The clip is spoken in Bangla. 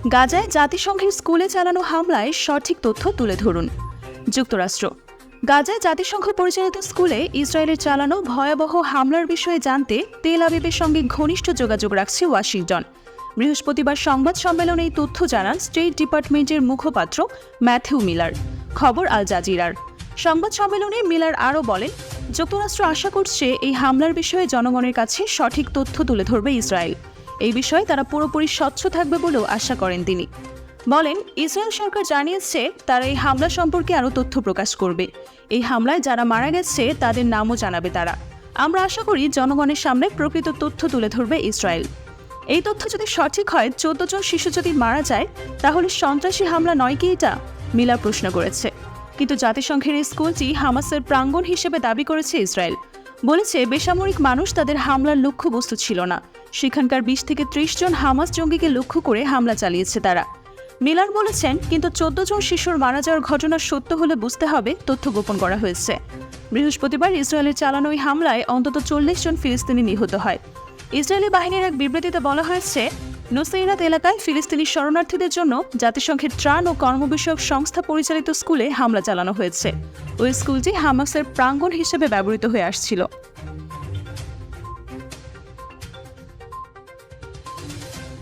গাজায় জাতিসংঘের স্কুলে চালানো হামলায় সঠিক তথ্য তুলে ধরুন। যুক্তরাষ্ট্র গাজায় জাতিসংঘ পরিচালিত স্কুলে ইসরায়েলের চালানো ভয়াবহ হামলার বিষয়ে জানতে তেল আবিবের সঙ্গে ঘনিষ্ঠ যোগাযোগ রাখছে ওয়াশিংটন। বৃহস্পতিবার সংবাদ সম্মেলনে এই তথ্য জানান স্টেট ডিপার্টমেন্টের মুখপাত্র ম্যাথিউ মিলার। খবর আল জাজিরার। সংবাদ সম্মেলনে মিলার আরও বলেন, যুক্তরাষ্ট্র আশা করছে এই হামলার বিষয়ে জনগণের কাছে সঠিক তথ্য তুলে ধরবে ইসরায়েল। এই বিষয়ে তারা পুরোপুরি স্বচ্ছ থাকবে বলেও আশা করেন তিনি। বলেন, ইসরায়েল সরকার জানিয়েছে তারা এই হামলা সম্পর্কে আরও তথ্য প্রকাশ করবে। এই হামলায় যারা মারা গেছে তাদের নামও জানাবে তারা। আমরা আশা করি জনগণের সামনে প্রকৃত তথ্য তুলে ধরবে ইসরায়েল। এই তথ্য যদি সঠিক হয়, 14 জন শিশু যদি মারা যায়, তাহলে সন্ত্রাসী হামলা নয় কি এটা? মিলা প্রশ্ন করেছে। কিন্তু জাতিসংঘের এই স্কুলটি হামাসের প্রাঙ্গণ হিসেবে দাবি করেছে ইসরায়েল। বলেছে বেসামরিক মানুষ তাদের হামলার লক্ষ্যবস্তু ছিল না। সেখানকার 20 থেকে 30 জন হামাস জঙ্গিকে লক্ষ্য করে হামলা চালিয়েছে তারা। মিলার বলেছেন, কিন্তু 14 জন শিশুর মারা যাওয়ার ঘটনা সত্য হলে বুঝতে হবে তথ্য গোপন করা হয়েছে। বৃহস্পতিবার ইসরায়েলের চালানো ওই হামলায় অন্তত 40 জন ফিলিস্তিনি নিহত হয়। ইসরায়েলি বাহিনীর এক বিবৃতিতে বলা হয়েছে, নুসাইরাত এলাকায় ফিলিস্তিনি শরণার্থীদের জন্য জাতিসংঘের ত্রাণ ও কর্মবিষয়ক সংস্থা পরিচালিত স্কুলে হামলা চালানো হয়েছে। ওই স্কুলটি হামাসের প্রাঙ্গণ হিসেবে ব্যবহৃত হয়ে আসছিল।